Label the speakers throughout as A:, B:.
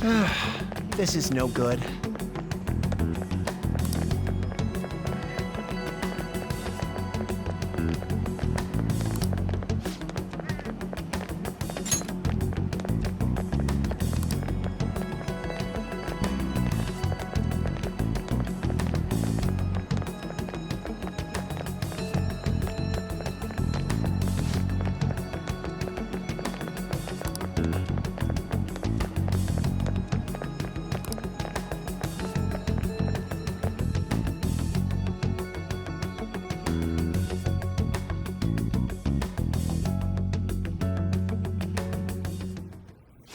A: This is no good.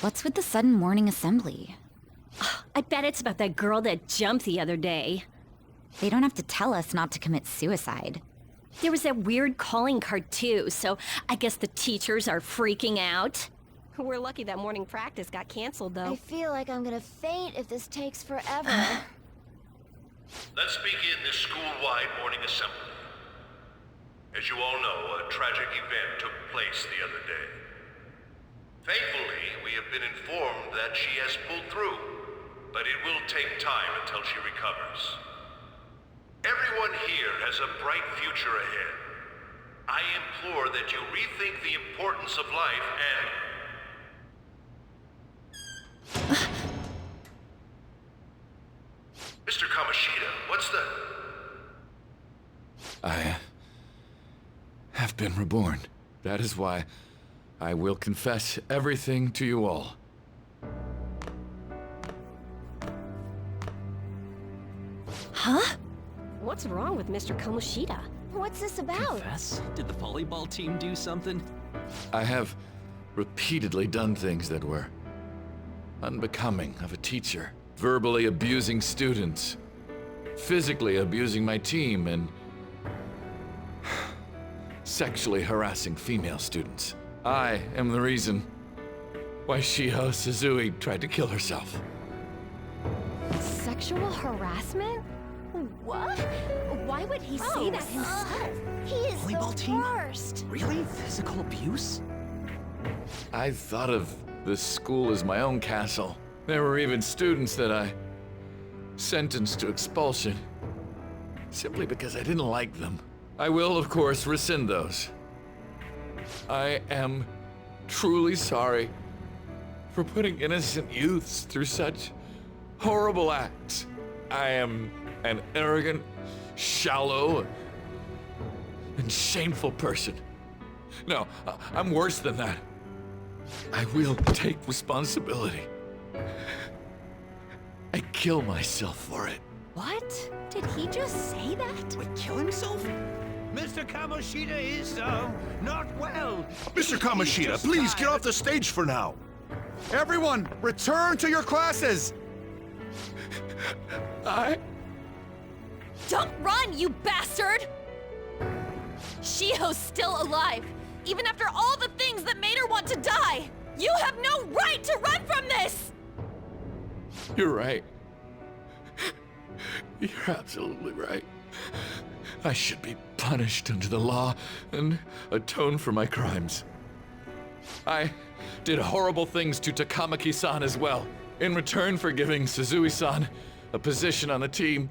B: What's with the sudden morning assembly?
C: I bet it's about that girl that jumped the other day.
B: They don't have to tell us not to commit suicide.
C: There was that weird calling card too, so I guess the teachers are freaking out. We're lucky that morning practice got canceled, though.
D: I feel like I'm gonna faint if this takes forever.
E: Let's begin this school-wide morning assembly. As you all know, a tragic event took place the other day. Thankfully, we have been informed that she has pulled through, but it will take time until she recovers. Everyone here has a bright future ahead. I implore that you rethink the importance of life and... Mr. Kamoshida, what's the...
F: I have been reborn. That is why I will confess everything to you all.
C: Huh? What's wrong with Mr. Kamoshida?
D: What's this about?
G: Confess? Did the volleyball team do something?
F: I have repeatedly done things that were unbecoming of a teacher. Verbally abusing students, physically abusing my team, and sexually harassing female students. I am the reason why Shiho Suzui tried to kill herself.
C: Sexual harassment? What? Why would he say that himself?
D: He is
G: Volleyball
D: the
G: team?
D: worst.
G: Really? Physical abuse?
F: I thought of this school as my own castle. There were even students that I sentenced to expulsion, simply because I didn't like them. I will, of course, rescind those. I am truly sorry for putting innocent youths through such horrible acts. I am an arrogant, shallow, and shameful person. No, I'm worse than that. I will take responsibility. I kill myself for it.
C: What? Did he just say that?
G: Wait, kill himself?
H: Mr. Kamoshida is, not well.
E: Mr. Kamoshida, please get off the stage for now.
A: Everyone, return to your classes!
C: Don't run, you bastard! Shiho's still alive, even after all the things that made her want to die! You have no right to run from this!
F: You're right. You're absolutely right. I should be punished under the law and atone for my crimes. I did horrible things to Takamaki-san as well. In return for giving Suzui-san a position on the team,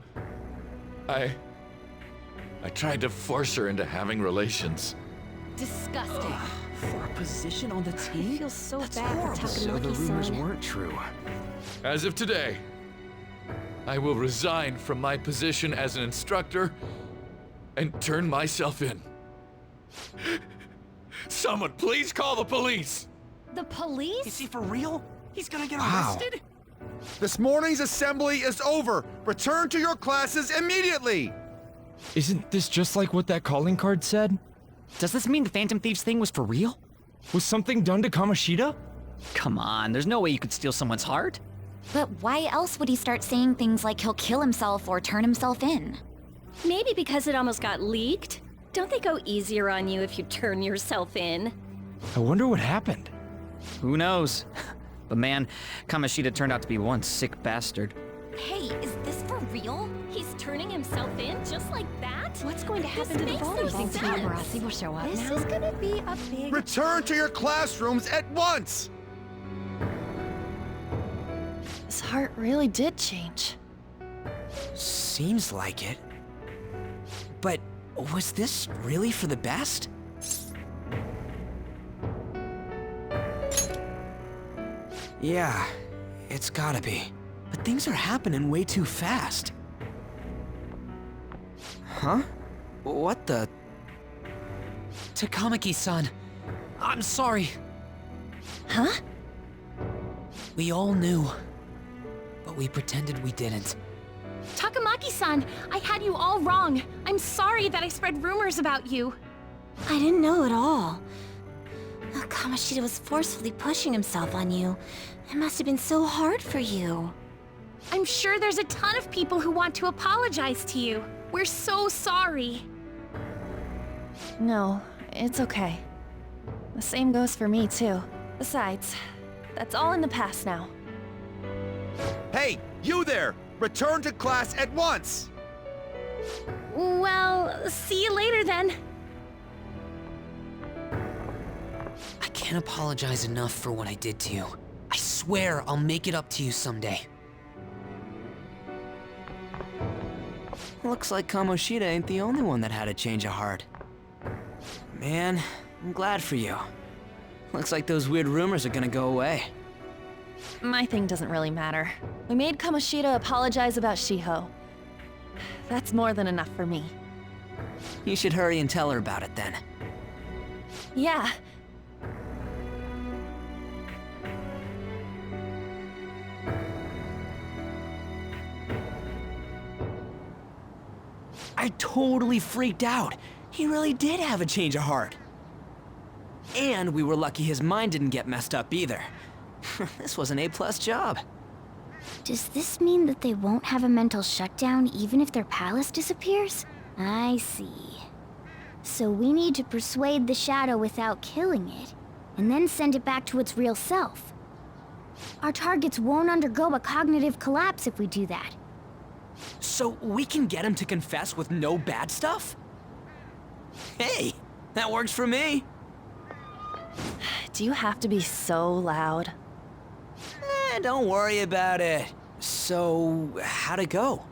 F: I tried to force her into having relations.
C: Disgusting.
G: For a position on the team?
C: I feel so
G: That's
C: bad
G: horrible.
C: for
G: So the
C: Takamaki-san.
G: rumors weren't true.
F: As of today, I will resign from my position as an instructor and turn myself in. Someone please call the police!
C: The police?
G: Is he for real? He's gonna get
A: Wow.
G: arrested?
A: This morning's assembly is over. Return to your classes immediately!
I: Isn't this just like what that calling card said? Does this mean the Phantom Thieves thing was for real? Was something done to Kamoshida?
J: Come on, there's no way you could steal someone's heart.
B: But why else would he start saying things like he'll kill himself or turn himself in?
C: Maybe because it almost got leaked. Don't they go easier on you if you turn yourself in?
I: I wonder what happened.
J: Who knows? But man, Kamoshida turned out to be one sick bastard.
B: Hey, is this for real?
C: He's turning himself in just like that?
D: What's going to happen to the
C: makes no
D: volleyball
C: sense.
D: team?
C: Paparazzi
D: will show up This is gonna be a big...
A: Return to your classrooms at once!
K: heart really did change.
G: Seems like it. But was this really for the best? Yeah, it's gotta be. But things are happening way too fast. Huh? What the?
J: Takamaki-san, I'm sorry.
K: Huh?
J: We all knew, but we pretended we didn't.
C: Takamaki-san, I had you all wrong. I'm sorry that I spread rumors about you.
D: I didn't know at all. Kamoshida was forcefully pushing himself on you. It must have been so hard for you.
C: I'm sure there's a ton of people who want to apologize to you. We're so sorry.
K: No, it's okay. The same goes for me, too. Besides, that's all in the past now.
A: Hey, you there! Return to class at once!
C: Well, see you later then.
J: I can't apologize enough for what I did to you. I swear I'll make it up to you someday.
G: Looks like Kamoshida ain't the only one that had a change of heart. Man, I'm glad for you. Looks like those weird rumors are gonna go away.
K: My thing doesn't really matter. We made Kamoshida apologize about Shiho. That's more than enough for me.
G: You should hurry and tell her about it then.
K: Yeah.
G: I totally freaked out. He really did have a change of heart. And we were lucky his mind didn't get messed up either. This was an A+ job.
B: Does this mean that they won't have a mental shutdown even if their palace disappears? I see. So we need to persuade the shadow without killing it, and then send it back to its real self. Our targets won't undergo a cognitive collapse if we do that.
G: So we can get him to confess with no bad stuff? Hey, that works for me.
K: Do you have to be so loud?
G: Don't worry about it. So, how'd it go?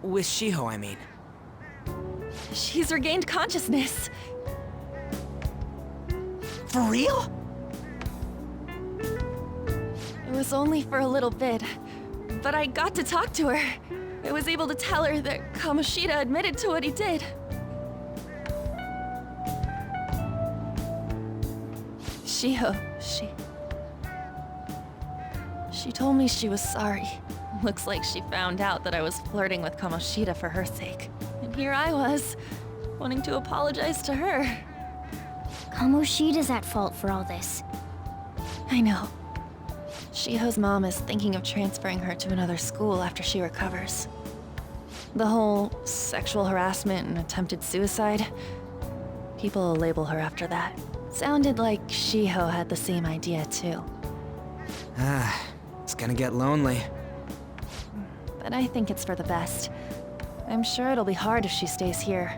G: With Shiho, I mean.
K: She's regained consciousness.
G: For real?
K: It was only for a little bit, but I got to talk to her. I was able to tell her that Kamoshida admitted to what he did. Shiho, She told me she was sorry. Looks like she found out that I was flirting with Kamoshida for her sake. And here I was, wanting to apologize to her.
B: Kamoshida's at fault for all this.
K: I know. Shiho's mom is thinking of transferring her to another school after she recovers. The whole sexual harassment and attempted suicide, people will label her after that. Sounded like Shiho had the same idea too.
G: It's gonna get lonely.
K: But I think it's for the best. I'm sure it'll be hard if she stays here.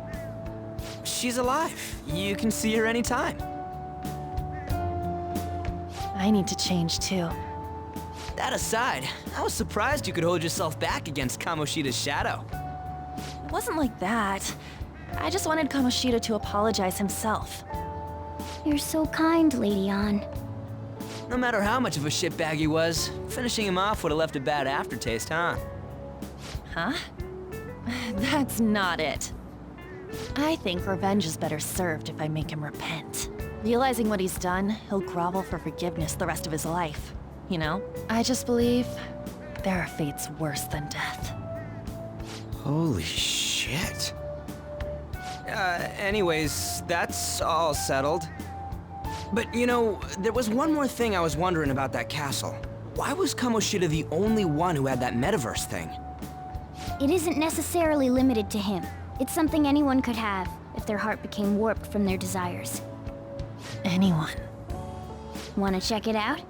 G: She's alive. You can see her anytime.
K: I need to change too.
G: That aside, I was surprised you could hold yourself back against Kamoshida's shadow.
K: It wasn't like that. I just wanted Kamoshida to apologize himself.
B: You're so kind, Lady Ann.
G: No matter how much of a shitbag he was, finishing him off would have left a bad aftertaste, huh?
K: Huh? That's not it. I think revenge is better served if I make him repent. Realizing what he's done, he'll grovel for forgiveness the rest of his life. You know? I just believe there are fates worse than death.
G: Holy shit. Anyways, that's all settled. But you know, there was one more thing I was wondering about that castle. Why was Kamoshida the only one who had that metaverse thing?
B: It isn't necessarily limited to him. It's something anyone could have, if their heart became warped from their desires.
K: Anyone.
B: Wanna check it out?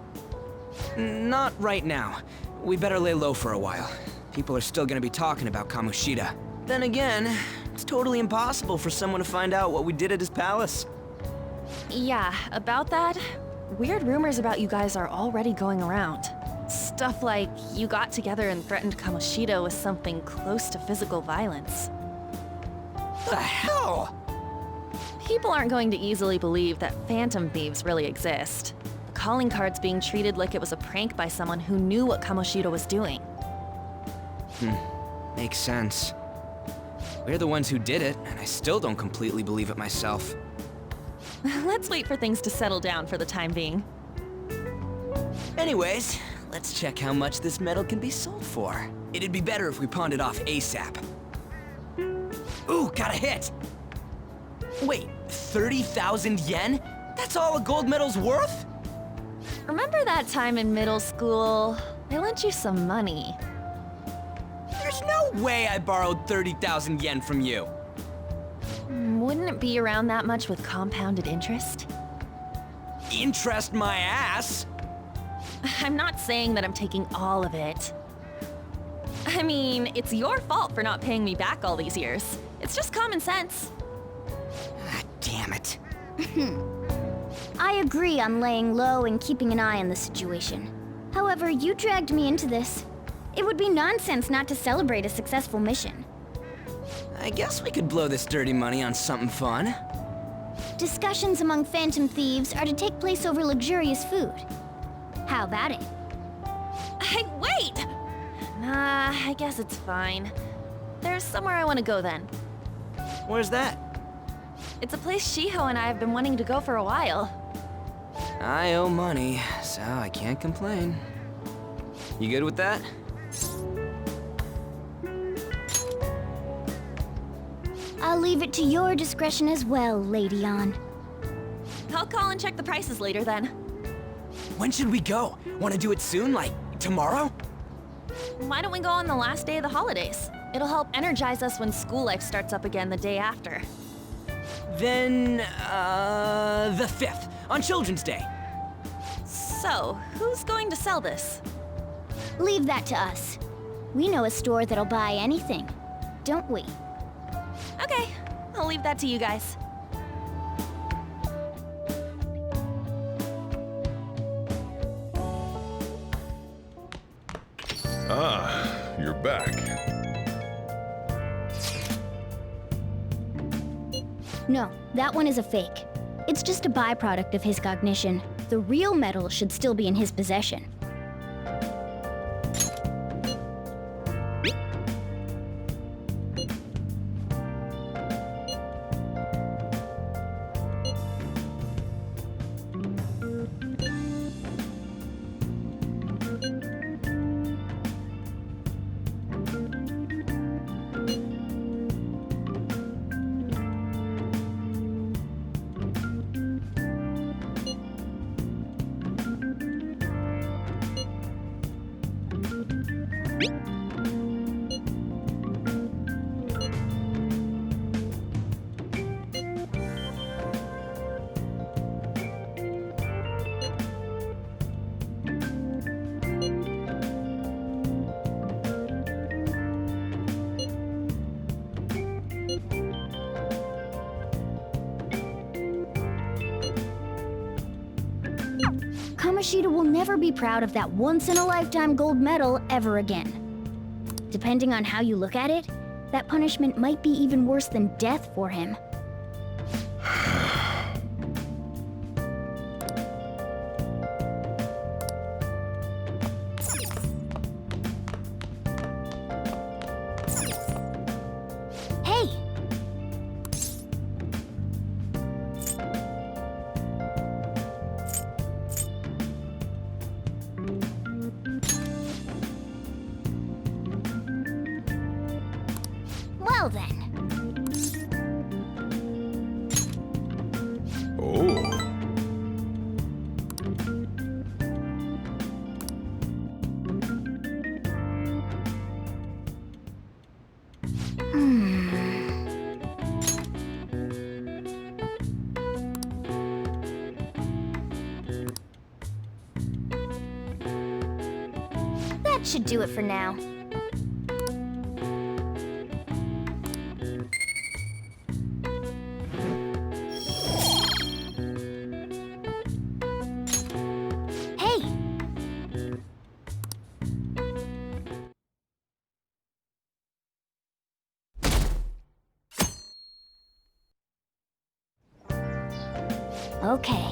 G: Not right now. We better lay low for a while. People are still gonna be talking about Kamoshida. Then again, it's totally impossible for someone to find out what we did at his palace.
K: Yeah, about that, weird rumors about you guys are already going around. Stuff like you got together and threatened Kamoshida with something close to physical violence.
G: The hell?
K: People aren't going to easily believe that phantom thieves really exist. The calling card's being treated like it was a prank by someone who knew what Kamoshida was doing.
G: Makes sense. We're the ones who did it, and I still don't completely believe it myself.
K: Let's wait for things to settle down for the time being.
G: Anyways, let's check how much this metal can be sold for. It'd be better if we pawned it off ASAP. Ooh, got a hit! Wait, 30,000 yen? That's all a gold medal's worth?
K: Remember that time in middle school? I lent you some money.
G: There's no way I borrowed 30,000 yen from you.
K: Wouldn't it be around that much with compounded interest?
G: Interest my ass?
K: I'm not saying that I'm taking all of it. I mean, it's your fault for not paying me back all these years. It's just common sense.
G: Ah, damn it.
B: I agree on laying low and keeping an eye on the situation. However, you dragged me into this. It would be nonsense not to celebrate a successful mission.
G: I guess we could blow this dirty money on something fun.
B: Discussions among phantom thieves are to take place over luxurious food. How about it?
K: Hey, wait! Nah, I guess it's fine. There's somewhere I want to go then.
G: Where's that?
K: It's a place Shiho and I have been wanting to go for a while.
G: I owe money, so I can't complain. You good with that?
B: I'll leave it to your discretion as well, Lady On.
K: I'll call and check the prices later then.
G: When should we go? Want to do it soon, like tomorrow?
K: Why don't we go on the last day of the holidays? It'll help energize us when school life starts up again the day after.
G: Then, the 5th, on Children's Day.
K: So, who's going to sell this?
B: Leave that to us. We know a store that'll buy anything, don't we?
K: Okay, I'll leave that to you guys.
E: Ah, you're back.
B: No, that one is a fake. It's just a byproduct of his cognition. The real metal should still be in his possession. Kamoshida will never be proud of that once-in-a-lifetime gold medal ever again. Depending on how you look at it, that punishment might be even worse than death for him. Hey! Well then.
E: Oh.
B: That should do it for now. Hey! Okay.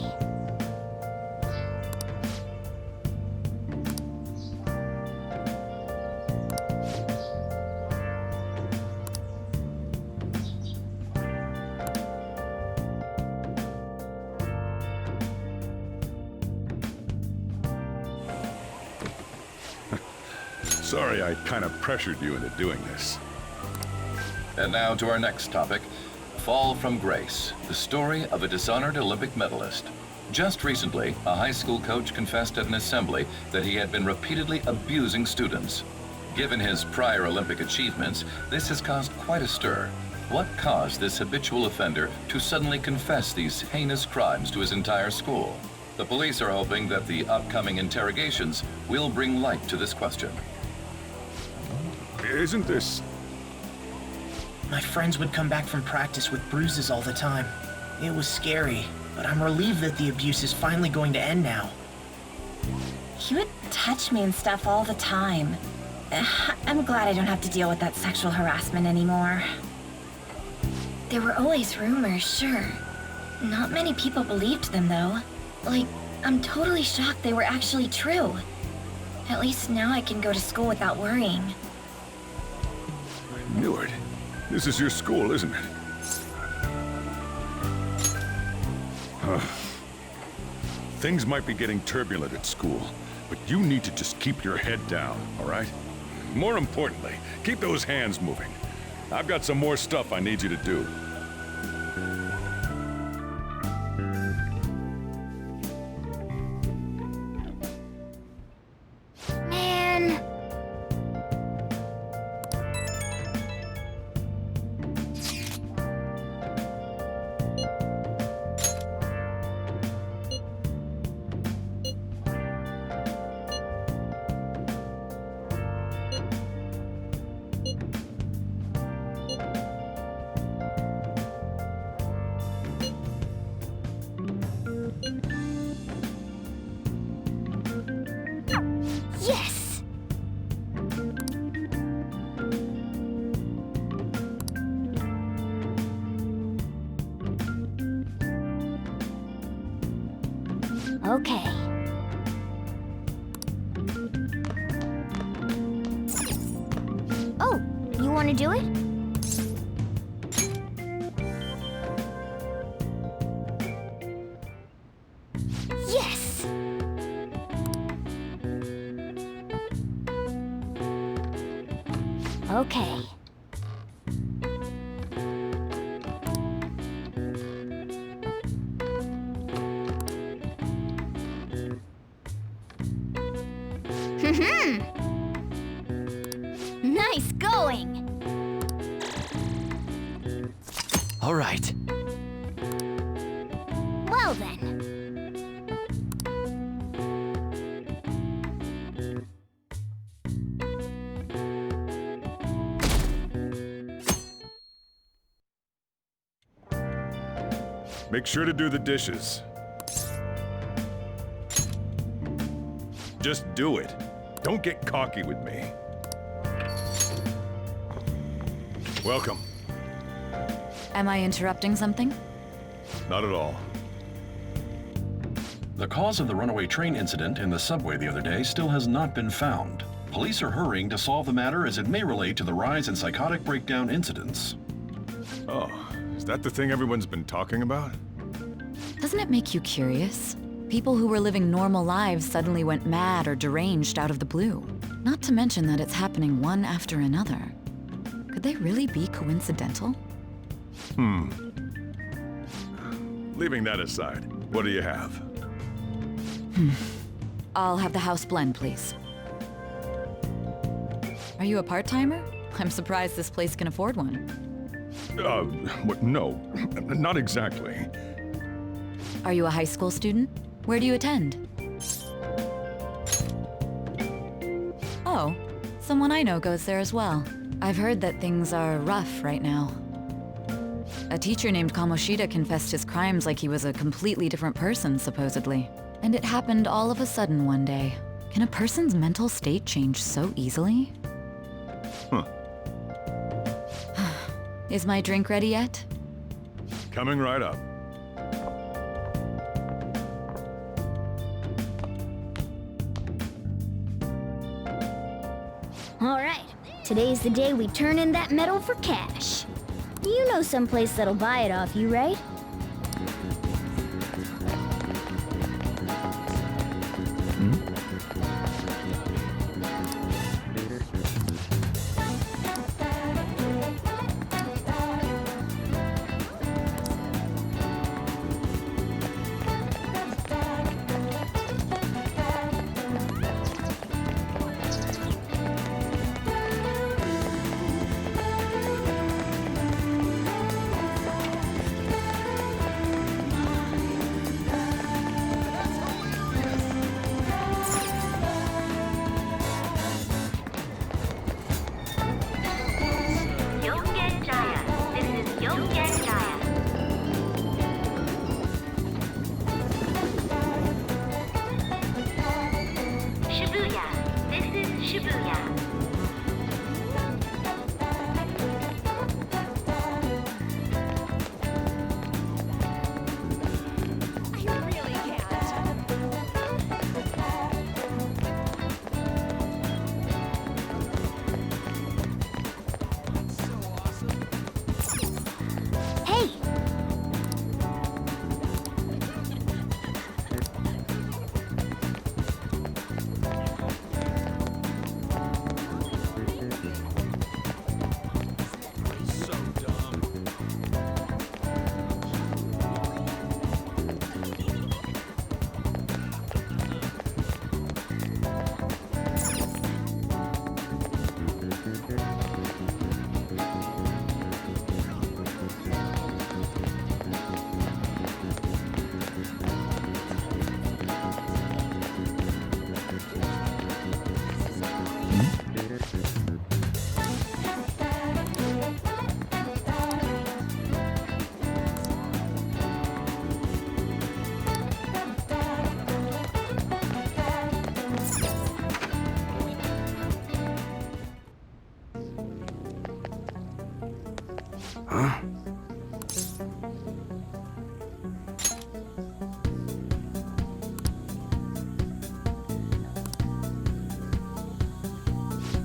L: Sorry I kind of pressured you into doing this.
E: And now to our next topic, Fall from Grace, the story of a dishonored Olympic medalist. Just recently, a high school coach confessed at an assembly that he had been repeatedly abusing students. Given his prior Olympic achievements, this has caused quite a stir. What caused this habitual offender to suddenly confess these heinous crimes to his entire school? The police are hoping that the upcoming interrogations will bring light to this question.
L: Isn't this...
M: My friends would come back from practice with bruises all the time. It was scary, but I'm relieved that the abuse is finally going to end now.
D: He would touch me and stuff all the time. I'm glad I don't have to deal with that sexual harassment anymore. There were always rumors, sure. Not many people believed them, though. Like, I'm totally shocked they were actually true. At least now I can go to school without worrying.
L: I knew it. This is your school, isn't it? Things might be getting turbulent at school, but you need to just keep your head down, all right? More importantly, keep those hands moving. I've got some more stuff I need you to do.
B: Man. Yes! Okay. Oh, you want to do it? Yes! Okay. Nice going!
G: All right.
B: Well then.
L: Make sure to do the dishes. Just do it. Don't get cocky with me. Welcome.
K: Am I interrupting something?
L: Not at all.
E: The cause of the runaway train incident in the subway the other day still has not been found. Police are hurrying to solve the matter as it may relate to the rise in psychotic breakdown incidents.
L: Oh, is that the thing everyone's been talking about?
K: Doesn't it make you curious? People who were living normal lives suddenly went mad or deranged out of the blue. Not to mention that it's happening one after another. Could they really be coincidental?
L: Leaving that aside, what do you have?
K: I'll have the house blend, please. Are you a part-timer? I'm surprised this place can afford one.
L: No, not exactly.
K: Are you a high school student? Where do you attend? Oh, someone I know goes there as well. I've heard that things are rough right now. A teacher named Kamoshida confessed his crimes like he was a completely different person, supposedly. And it happened all of a sudden one day. Can a person's mental state change so easily?
L: Huh.
K: Is my drink ready yet?
L: Coming right up.
B: Alright, today's the day we turn in that medal for cash. You know someplace that'll buy it off you, right?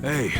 L: Hey.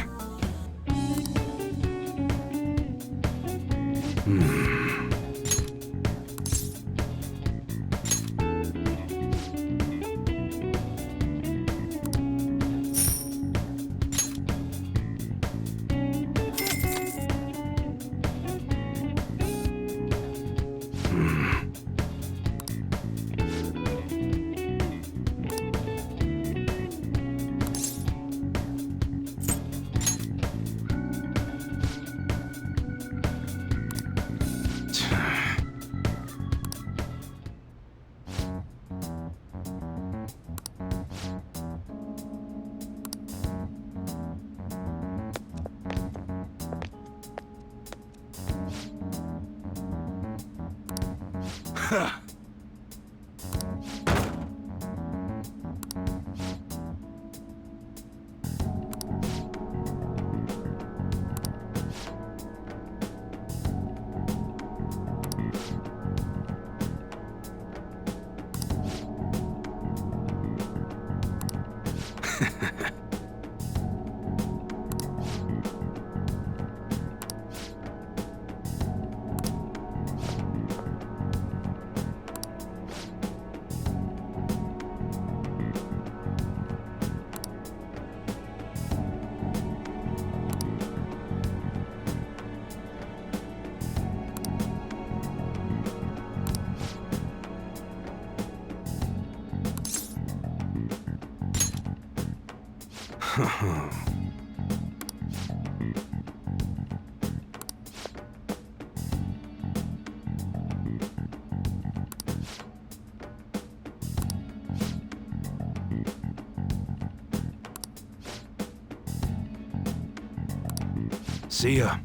L: See ya.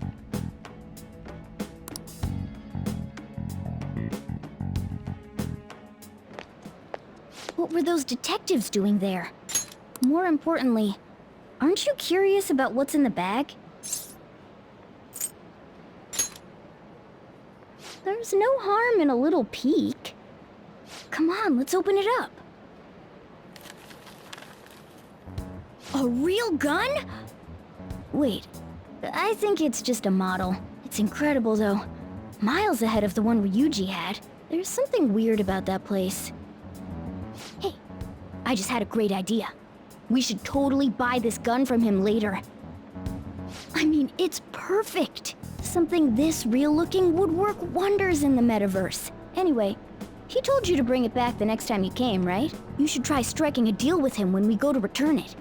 B: What were those detectives doing there? More importantly, aren't you curious about what's in the bag? There's no harm in a little peek. Come on, let's open it up. A real gun? Wait, I think it's just a model. It's incredible, though. Miles ahead of the one Ryuji had. There's something weird about that place. Hey, I just had a great idea. We should totally buy this gun from him later. I mean, it's perfect. Something this real-looking would work wonders in the metaverse. Anyway, he told you to bring it back the next time you came, right? You should try striking a deal with him when we go to return it.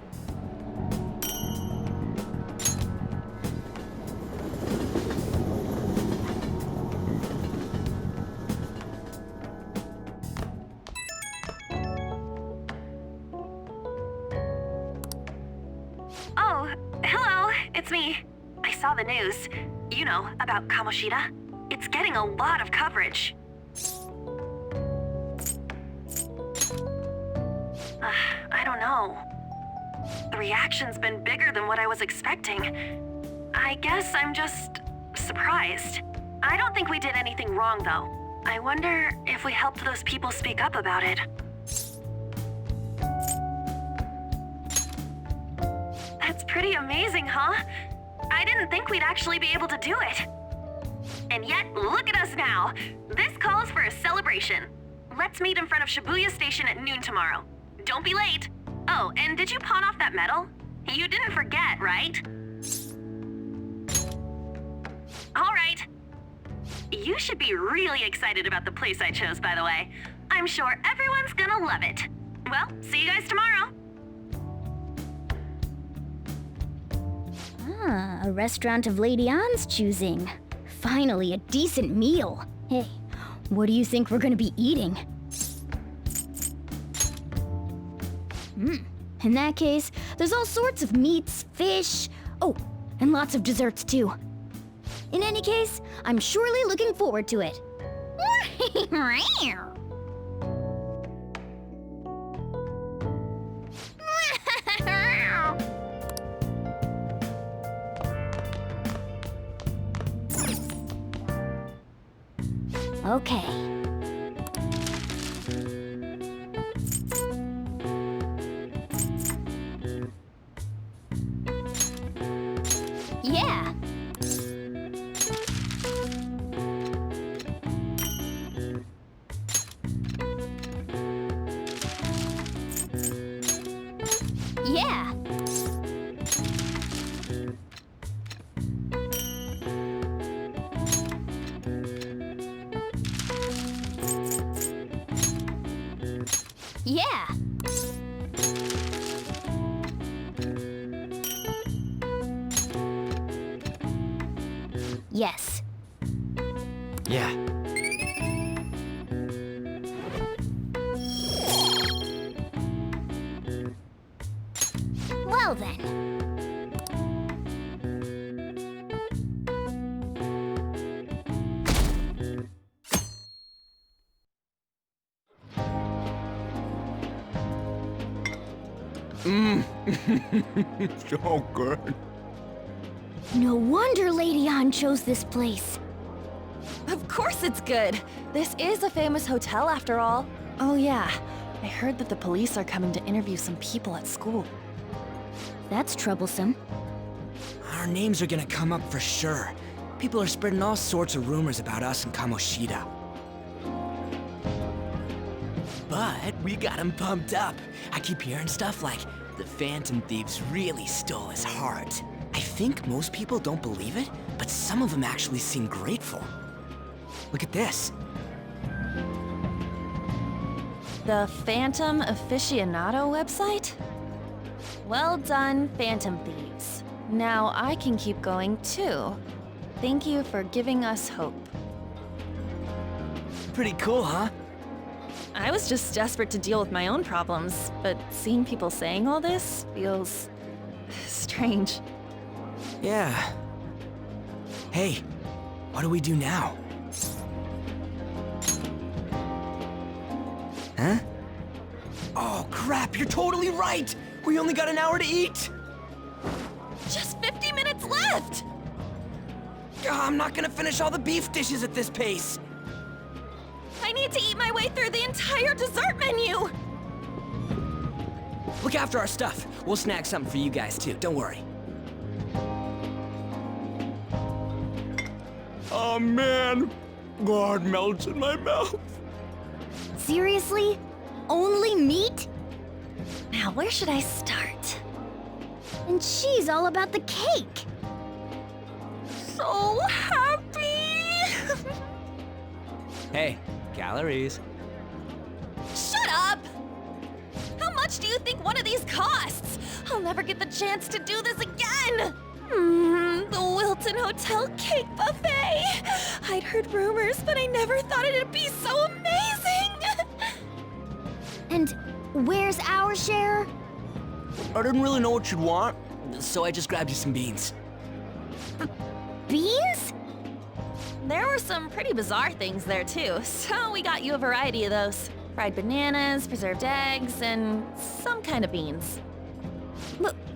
N: Oh, hello, it's me. I saw the news. You know, about Kamoshida. It's getting a lot of coverage. I don't know. The reaction's been bigger than what I was expecting. I guess I'm just surprised. I don't think we did anything wrong, though. I wonder if we helped those people speak up about it. That's pretty amazing, huh? I didn't think we'd actually be able to do it. And yet, look at us now. This calls for a celebration. Let's meet in front of Shibuya Station at noon tomorrow. Don't be late. Oh, and did you pawn off that medal? You didn't forget, right? All right. You should be really excited about the place I chose, by the way. I'm sure everyone's gonna love it. Well, see you guys tomorrow.
B: Ah, a restaurant of Lady Ann's choosing. Finally, a decent meal. Hey, what do you think we're gonna be eating? In that case, there's all sorts of meats, fish, oh, and lots of desserts too. In any case, I'm surely looking forward to it. Okay. Yeah. Yeah. Yeah. Yes.
I: Yeah.
B: Well then.
A: So good.
B: No wonder Lady Ann chose this place.
K: Of course it's good. This is a famous hotel after all. Oh yeah, I heard that the police are coming to interview some people at school.
B: That's troublesome.
G: Our names are gonna come up for sure. People are spreading all sorts of rumors about us and Kamoshida. But we got him pumped up. I keep hearing stuff like, the Phantom Thieves really stole his heart. I think most people don't believe it, but some of them actually seem grateful. Look at this.
K: The Phantom Aficionado website? Well done, Phantom Thieves. Now I can keep going too. Thank you for giving us hope.
G: Pretty cool, huh?
K: I was just desperate to deal with my own problems, but seeing people saying all this feels strange.
G: Yeah. Hey, what do we do now? Huh? Oh crap, you're totally right! We only got an hour to eat!
K: Just 50 minutes left!
G: I'm not gonna finish all the beef dishes at this pace!
K: I need to eat my way through the entire dessert menu!
G: Look after our stuff. We'll snag something for you guys too, don't worry.
I: Oh man, God melts in my mouth.
B: Seriously? Only meat?
K: Now, where should I start?
B: And she's all about the cake.
K: So happy!
G: Hey, calories.
K: Shut up! How much do you think one of these costs? I'll never get the chance to do this again! The Wilton Hotel Cake Buffet! I'd heard rumors, but I never thought it'd be so amazing!
B: And where's our share?
G: I didn't really know what you'd want, so I just grabbed you some beans.
B: Beans?
K: There were some pretty bizarre things there too, so we got you a variety of those. Fried bananas, preserved eggs, and some kind of beans.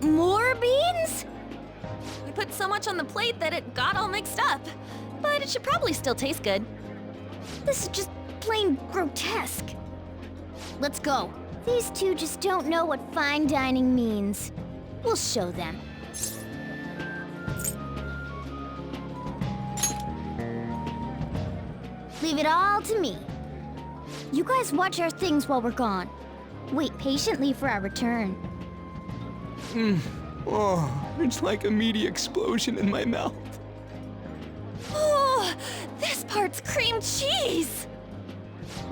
B: More beans?
K: We put so much on the plate that it got all mixed up. But it should probably still taste good.
B: This is just plain grotesque. Let's go. These two just don't know what fine dining means. We'll show them. Leave it all to me. You guys watch our things while we're gone. Wait patiently for our return.
I: Oh, it's like a meaty explosion in my mouth.
K: Oh, this part's cream cheese!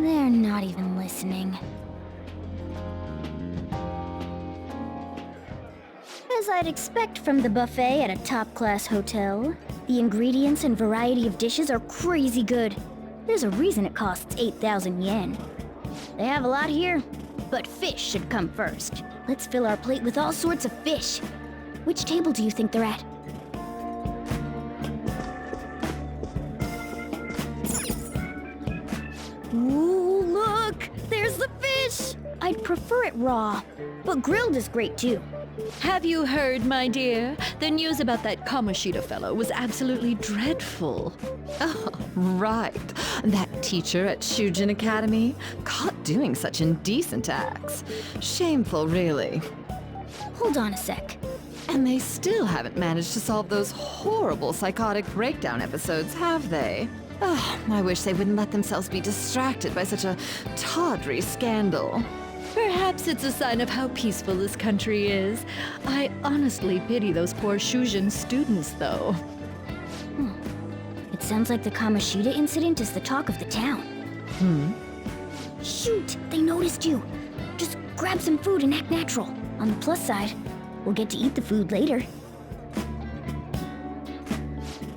B: They're not even listening. As I'd expect from the buffet at a top-class hotel, the ingredients and variety of dishes are crazy good. There's a reason it costs 8,000 yen. They have a lot here, but fish should come first. Let's fill our plate with all sorts of fish. Which table do you think they're at? Ooh, look! There's the fish! I'd prefer it raw, but grilled is great too.
O: Have you heard, my dear? The news about that Kamoshida fellow was absolutely dreadful. Oh, right. That teacher at Shujin Academy, caught doing such indecent acts. Shameful, really.
B: Hold on a sec.
O: And they still haven't managed to solve those horrible psychotic breakdown episodes, have they? Oh, I wish they wouldn't let themselves be distracted by such a tawdry scandal. Perhaps it's a sign of how peaceful this country is. I honestly pity those poor Shujin students, though.
B: It sounds like the Kamoshida incident is the talk of the town. Shoot! They noticed you! Just grab some food and act natural. On the plus side, we'll get to eat the food later.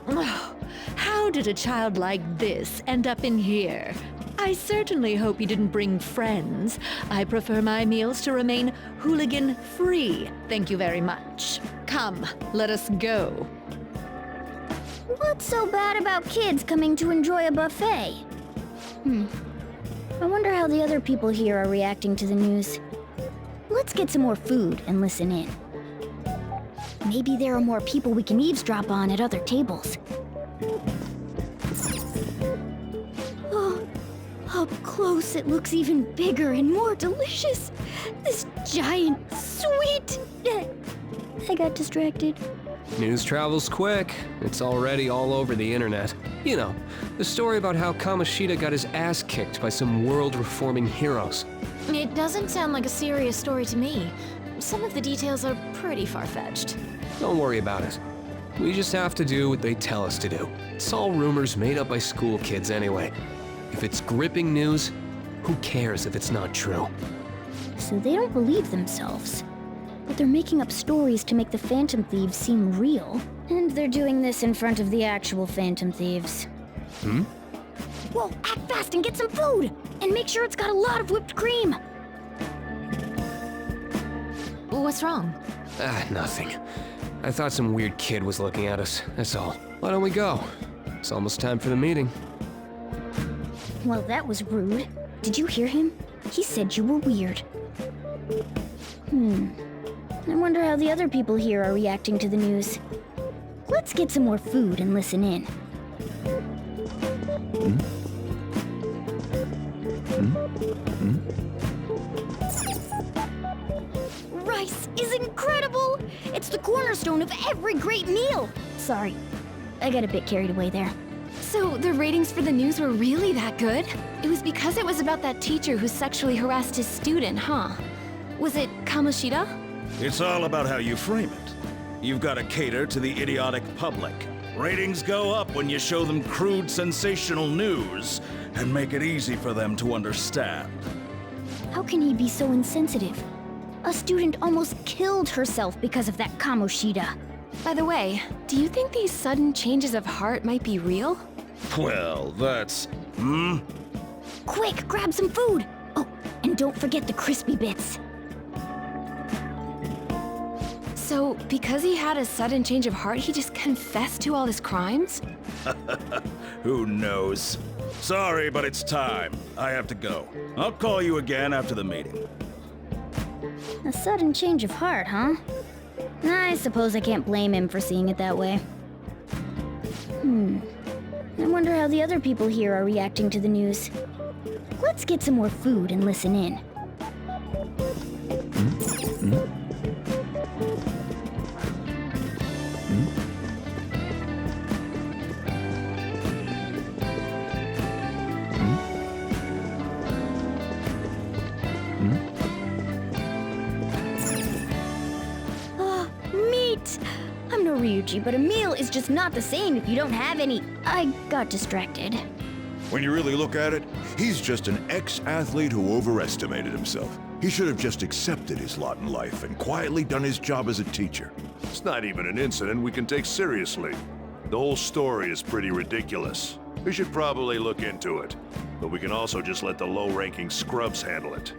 O: Oh, how did a child like this end up in here? I certainly hope you didn't bring friends. I prefer my meals to remain hooligan-free. Thank you very much. Come, let us go.
B: What's so bad about kids coming to enjoy a buffet? I wonder how the other people here are reacting to the news. Let's get some more food and listen in. Maybe there are more people we can eavesdrop on at other tables. Up close, it looks even bigger and more delicious. This giant, sweet... I got distracted.
P: News travels quick. It's already all over the internet. You know, the story about how Kamoshida got his ass kicked by some world-reforming heroes.
K: It doesn't sound like a serious story to me. Some of the details are pretty far-fetched.
P: Don't worry about it. We just have to do what they tell us to do. It's all rumors made up by school kids anyway. If it's gripping news, who cares if it's not true?
B: So they don't believe themselves. But they're making up stories to make the Phantom Thieves seem real. And they're doing this in front of the actual Phantom Thieves. Whoa, act fast and get some food! And make sure it's got a lot of whipped cream!
K: What's wrong?
P: Nothing. I thought some weird kid was looking at us, that's all. Why don't we go? It's almost time for the meeting.
B: Well, that was rude. Did you hear him? He said you were weird. I wonder how the other people here are reacting to the news. Let's get some more food and listen in. Rice is incredible! It's the cornerstone of every great meal! Sorry, I got a bit carried away there.
K: So the ratings for the news were really that good? It was because it was about that teacher who sexually harassed his student, huh? Was it Kamoshida?
H: It's all about how you frame it. You've got to cater to the idiotic public. Ratings go up when you show them crude, sensational news and make it easy for them to understand.
B: How can he be so insensitive? A student almost killed herself because of that Kamoshida.
K: By the way, do you think these sudden changes of heart might be real?
H: Well, that's...
B: Quick, grab some food! Oh, and don't forget the crispy bits.
K: So, because he had a sudden change of heart, he just confessed to all his crimes?
H: Who knows? Sorry, but it's time. I have to go. I'll call you again after the meeting.
B: A sudden change of heart, huh? I suppose I can't blame him for seeing it that way. I wonder how the other people here are reacting to the news. Let's get some more food and listen in. Meat! I'm no Ryuji, but a meal is just not the same if you don't have any. I got distracted.
Q: When you really look at it, he's just an ex-athlete who overestimated himself. He should have just accepted his lot in life and quietly done his job as a teacher.
E: It's not even an incident we can take seriously. The whole story is pretty ridiculous. We should probably look into it. But we can also just let the low-ranking scrubs handle it.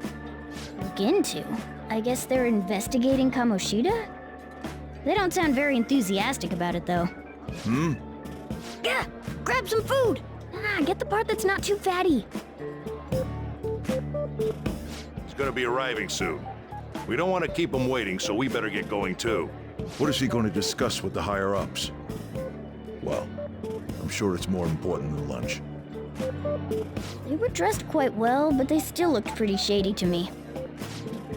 B: Look into? I guess they're investigating Kamoshida? They don't sound very enthusiastic about it, though. Yeah, grab some food! Get the part that's not too fatty.
E: He's gonna be arriving soon. We don't want to keep him waiting, so we better get going too.
Q: What is he going to discuss with the higher-ups? Well, I'm sure it's more important than lunch.
B: They were dressed quite well, but they still looked pretty shady to me.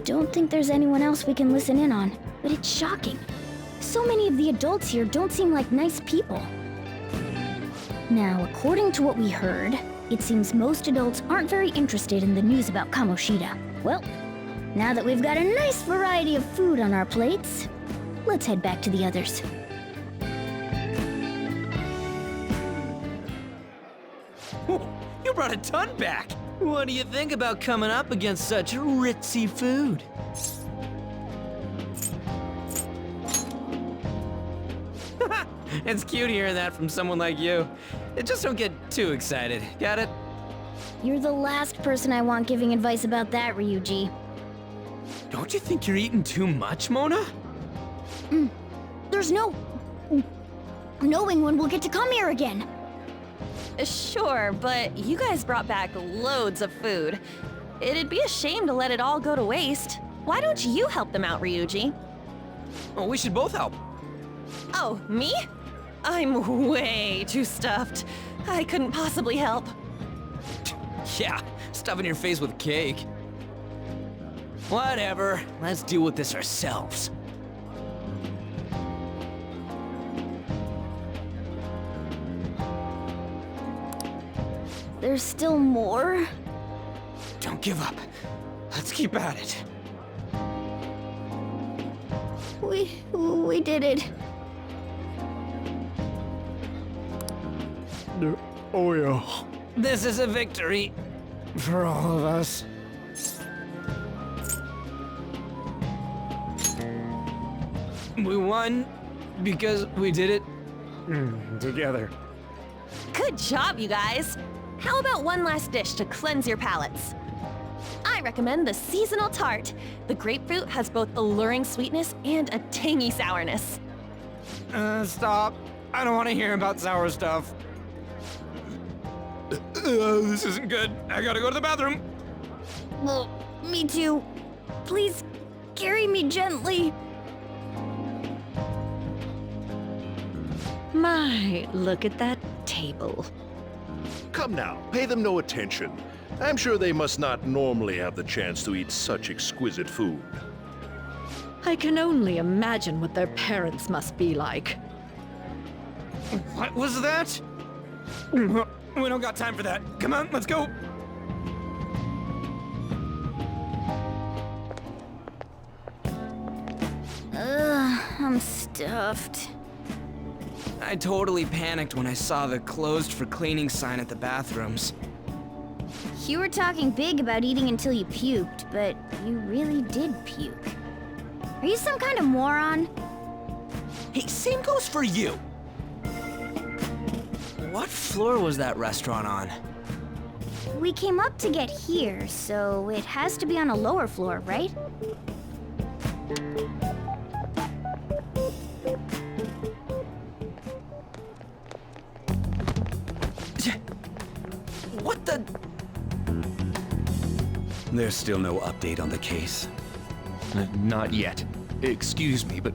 B: Don't think there's anyone else we can listen in on, but it's shocking. So many of the adults here don't seem like nice people. Now, according to what we heard, it seems most adults aren't very interested in the news about Kamoshida. Well, now that we've got a nice variety of food on our plates, let's head back to the others.
G: You brought a ton back! What do you think about coming up against such ritzy food? It's cute hearing that from someone like you. Just don't get too excited, got it?
B: You're the last person I want giving advice about that, Ryuji.
G: Don't you think you're eating too much, Mona?
B: There's no knowing when we'll get to come here again.
C: Sure, but you guys brought back loads of food. It'd be a shame to let it all go to waste. Why don't you help them out, Ryuji?
G: Oh, we should both help.
C: Oh, me? I'm way too stuffed. I couldn't possibly help.
G: Yeah, stuffing your face with cake. Whatever, let's deal with this ourselves.
B: There's still more?
G: Don't give up. Let's keep at it.
B: We did it.
I: Oh yeah.
G: This is a victory for all of us. We won because we did it together.
C: Good job, you guys. How about one last dish to cleanse your palates? I recommend the seasonal tart. The grapefruit has both alluring sweetness and a tangy sourness.
I: Stop. I don't want to hear about sour stuff. This isn't good. I gotta go to the bathroom.
B: Well, me too. Please, carry me gently.
R: My, look at that table.
E: Come now, pay them no attention. I'm sure they must not normally have the chance to eat such exquisite food.
R: I can only imagine what their parents must be like.
I: What was that?
G: We don't got time for that. Come on, let's go.
B: I'm stuffed.
G: I totally panicked when I saw the closed for cleaning sign at the bathrooms.
B: You were talking big about eating until you puked, but you really did puke. Are you some kind of moron?
G: Hey, same goes for you. What floor was that restaurant on?
B: We came up to get here, so it has to be on a lower floor, right?
G: What the?
S: There's still no update on the case.
I: Not yet. Excuse me, but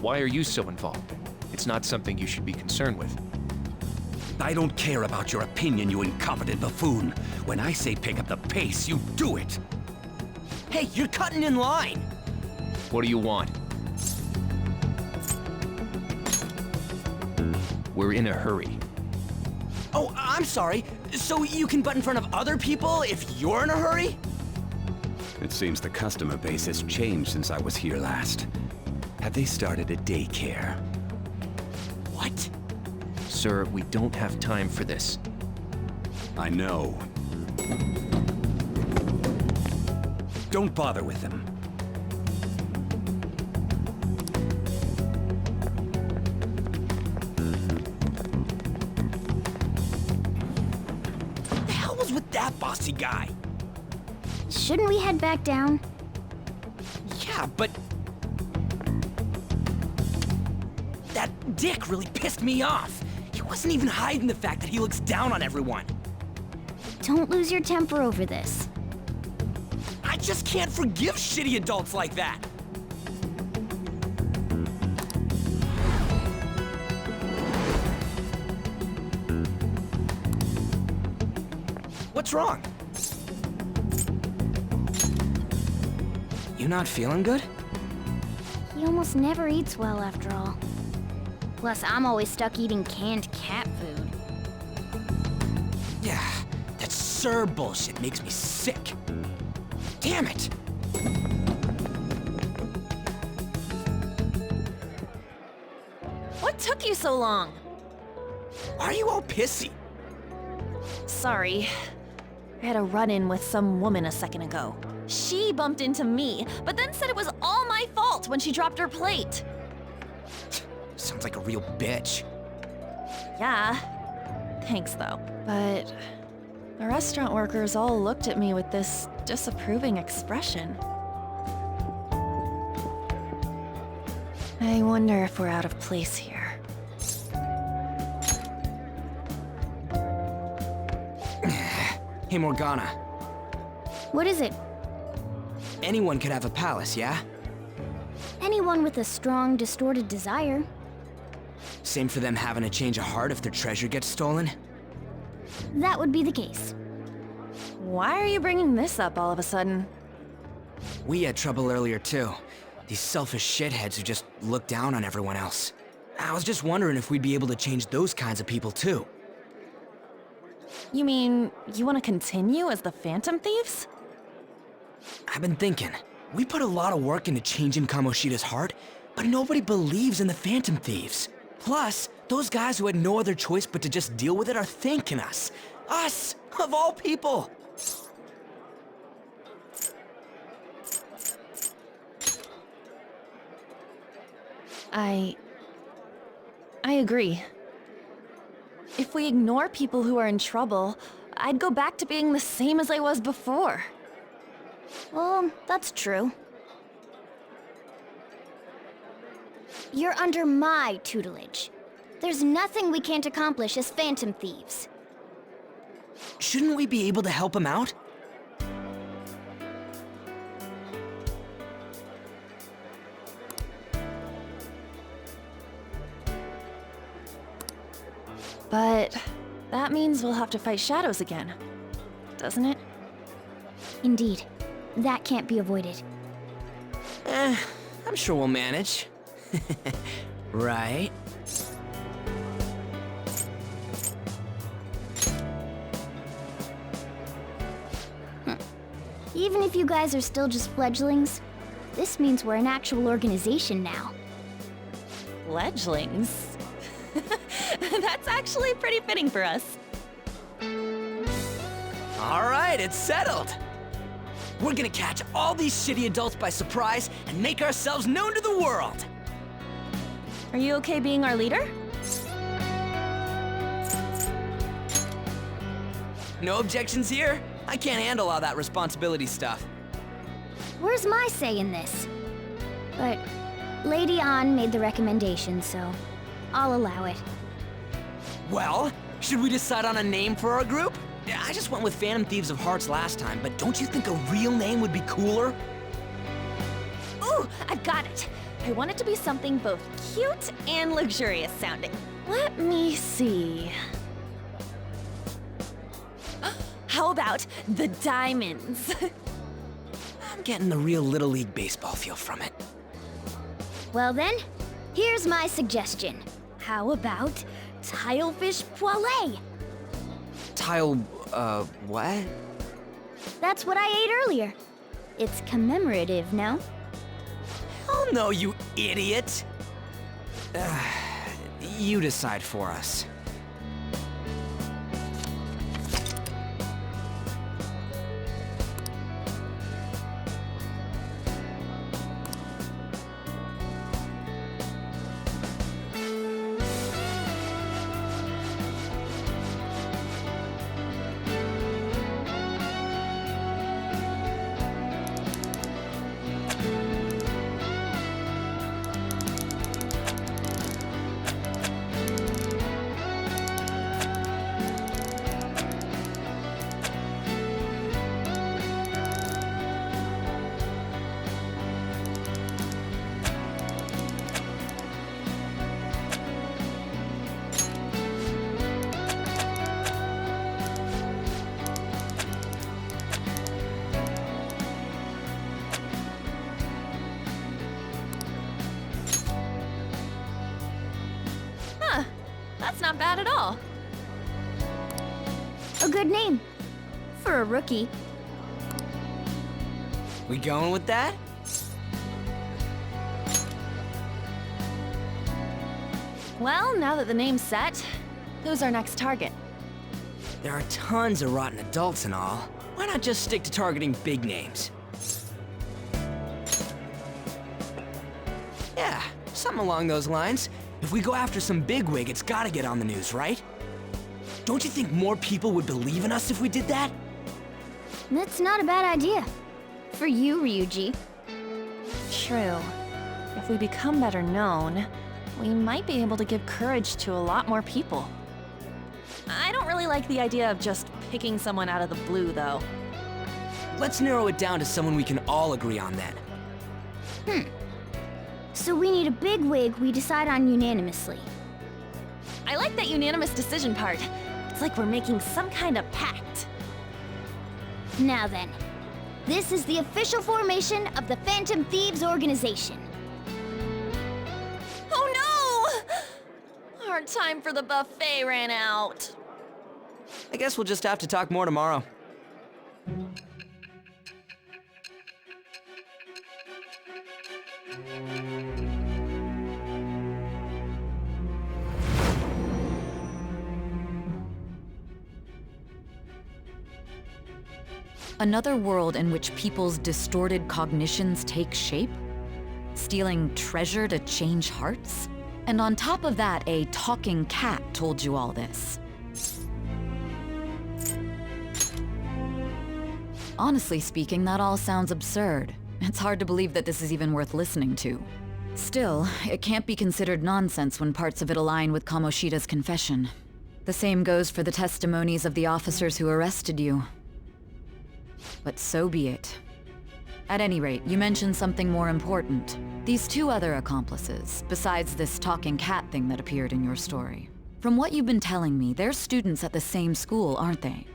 I: why are you so involved? It's not something you should be concerned with.
S: I don't care about your opinion, you incompetent buffoon. When I say pick up the pace, you do it.
G: Hey, you're cutting in line.
I: What do you want? We're in a hurry.
G: Oh, I'm sorry. So you can butt in front of other people if you're in a hurry?
S: It seems the customer base has changed since I was here last. Have they started a daycare?
G: What?
I: Sir, we don't have time for this.
S: I know. Don't bother with them.
G: What the hell was with that bossy guy?
B: Shouldn't we head back down?
G: Yeah, but... that dick really pissed me off. He wasn't even hiding the fact that he looks down on everyone.
B: Don't lose your temper over this.
G: I just can't forgive shitty adults like that. What's wrong? You not feeling good?
B: He almost never eats well after all. Plus, I'm always stuck eating canned cat food.
G: Yeah, that Sir bullshit makes me sick. Damn it!
C: What took you so long?
G: Why are you all pissy?
C: Sorry. I had a run-in with some woman a second ago. She bumped into me, but then said it was all my fault when she dropped her plate.
G: Sounds like a real bitch.
C: Yeah. Thanks, though.
K: But the restaurant workers all looked at me with this disapproving expression. I wonder if we're out of place here.
G: Hey, Morgana.
B: What is it?
G: Anyone could have a palace, yeah?
B: Anyone with a strong, distorted desire.
G: Same for them having a change of heart if their treasure gets stolen?
B: That would be the case.
K: Why are you bringing this up all of a sudden?
G: We had trouble earlier too. These selfish shitheads who just look down on everyone else. I was just wondering if we'd be able to change those kinds of people too.
C: You mean, you want to continue as the Phantom Thieves?
G: I've been thinking, we put a lot of work into changing Kamoshida's heart, but nobody believes in the Phantom Thieves. Plus, those guys who had no other choice but to just deal with it are thanking us. Us, of all people!
K: I agree.
C: If we ignore people who are in trouble, I'd go back to being the same as I was before.
B: Well, that's true. You're under my tutelage. There's nothing we can't accomplish as Phantom Thieves.
G: Shouldn't we be able to help him out?
K: But that means we'll have to fight shadows again, doesn't it?
B: Indeed. That can't be avoided.
G: I'm sure we'll manage. Right?
B: Even if you guys are still just fledglings, this means we're an actual organization now.
C: Fledglings? That's actually pretty fitting for us.
G: All right, it's settled. We're gonna catch all these shitty adults by surprise and make ourselves known to the world.
C: Are you okay being our leader?
G: No objections here. I can't handle all that responsibility stuff.
B: Where's my say in this? But Lady An made the recommendation, so I'll allow it.
G: Well, should we decide on a name for our group? I just went with Phantom Thieves of Hearts last time, but don't you think a real name would be cooler?
C: Ooh, I've got it. I want it to be something both cute and luxurious sounding. Let me see. How about the Diamonds?
G: I'm getting the real Little League Baseball feel from it.
B: Well then, here's my suggestion. How about Tilefish Poêlée?
G: What?
B: That's what I ate earlier. It's commemorative, no?
G: Oh no, you idiot! You decide for us.
C: That's not bad at all.
B: A good name. For a rookie.
G: We going with that?
C: Well, now that the name's set, who's our next target?
G: There are tons of rotten adults and all. Why not just stick to targeting big names? Yeah, something along those lines. If we go after some bigwig, it's gotta get on the news, right? Don't you think more people would believe in us if we did that?
B: That's not a bad idea. For you, Ryuji.
K: True. If we become better known, we might be able to give courage to a lot more people.
C: I don't really like the idea of just picking someone out of the blue, though.
G: Let's narrow it down to someone we can all agree on then.
B: So we need a bigwig we decide on unanimously.
C: I like that unanimous decision part. It's like we're making some kind of pact.
B: Now then, this is the official formation of the Phantom Thieves organization.
C: Oh no! Our time for the buffet ran out.
G: I guess we'll just have to talk more tomorrow.
T: Another world in which people's distorted cognitions take shape? Stealing treasure to change hearts? And on top of that, a talking cat told you all this. Honestly speaking, that all sounds absurd. It's hard to believe that this is even worth listening to. Still, it can't be considered nonsense when parts of it align with Kamoshida's confession. The same goes for the testimonies of the officers who arrested you. But so be it. At any rate, you mentioned something more important. These two other accomplices, besides this talking cat thing that appeared in your story. From what you've been telling me, they're students at the same school, aren't they?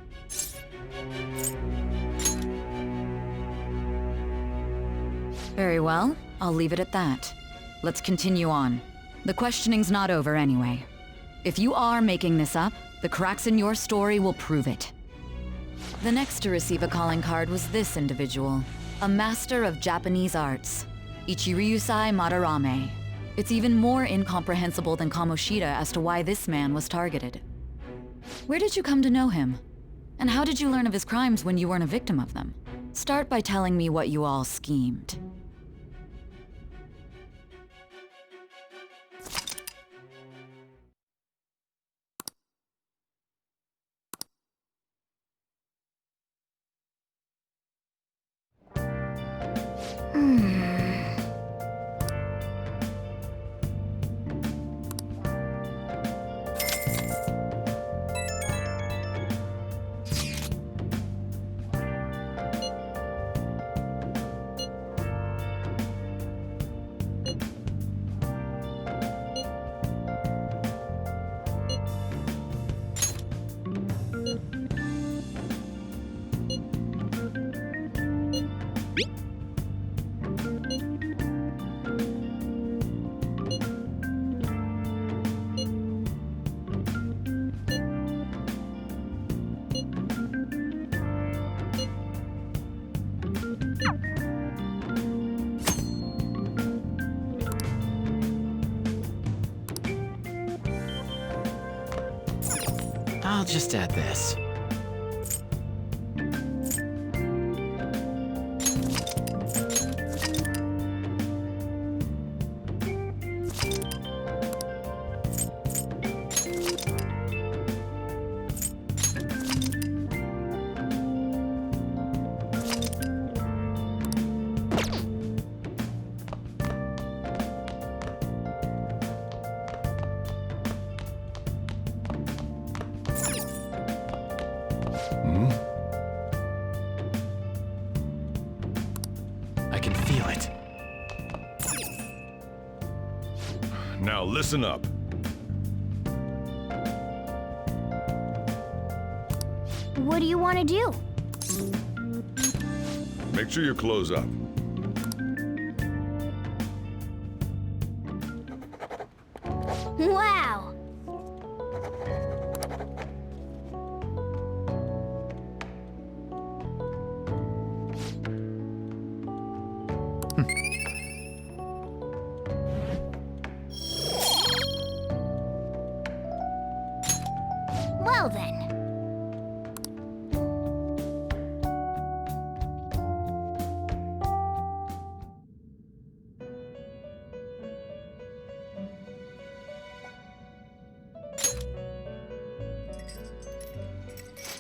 T: Very well, I'll leave it at that. Let's continue on. The questioning's not over anyway. If you are making this up, the cracks in your story will prove it. The next to receive a calling card was this individual, a master of Japanese arts, Ichiryusai Madarame. It's even more incomprehensible than Kamoshida as to why this man was targeted. Where did you come to know him? And how did you learn of his crimes when you weren't a victim of them? Start by telling me what you all schemed.
U: I'll just add this. I can feel it.
L: Now listen up.
B: What do you want to do?
L: Make sure you close up.
B: Wow! Well then.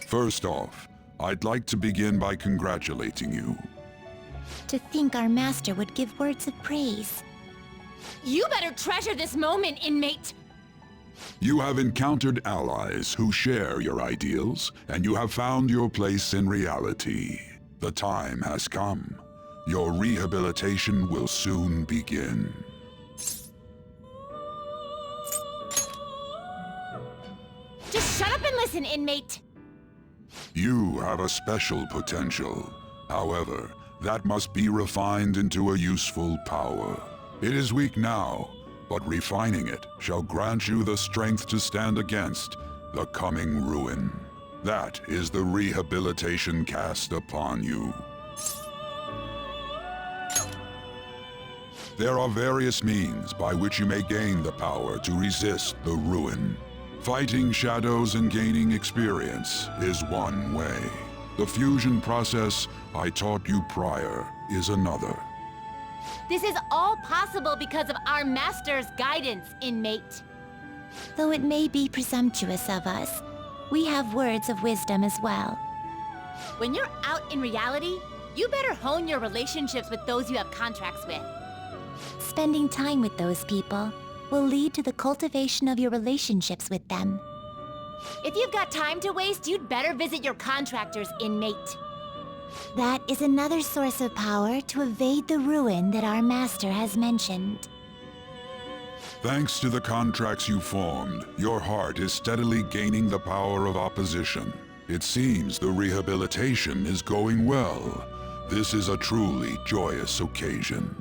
Q: First off, I'd like to begin by congratulating you.
V: To think our master would give words of praise.
C: You better treasure this moment, inmate!
Q: You have encountered allies who share your ideals, and you have found your place in reality. The time has come. Your rehabilitation will soon begin.
C: Just shut up and listen, inmate!
Q: You have a special potential. However, that must be refined into a useful power. It is weak now, but refining it shall grant you the strength to stand against the coming ruin. That is the rehabilitation cast upon you. There are various means by which you may gain the power to resist the ruin. Fighting shadows and gaining experience is one way. The fusion process I taught you prior is another.
C: This is all possible because of our master's guidance, inmate.
V: Though it may be presumptuous of us, we have words of wisdom as well.
C: When you're out in reality, you better hone your relationships with those you have contracts with.
V: Spending time with those people will lead to the cultivation of your relationships with them.
C: If you've got time to waste, you'd better visit your contractors, inmate.
V: That is another source of power to evade the ruin that our master has mentioned.
Q: Thanks to the contracts you formed, your heart is steadily gaining the power of opposition. It seems the rehabilitation is going well. This is a truly joyous occasion.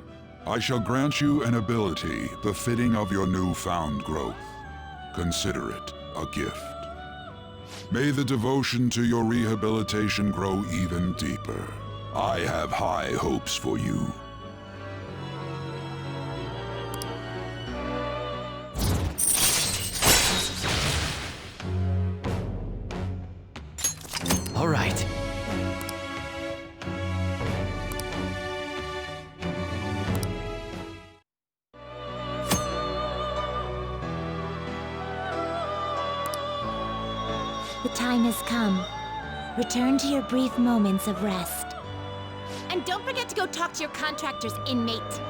Q: I shall grant you an ability befitting of your newfound growth. Consider it a gift. May the devotion to your rehabilitation grow even deeper. I have high hopes for you.
U: All right.
V: The time has come. Return to your brief moments of rest.
F: And don't forget to go talk to your contractors, inmate.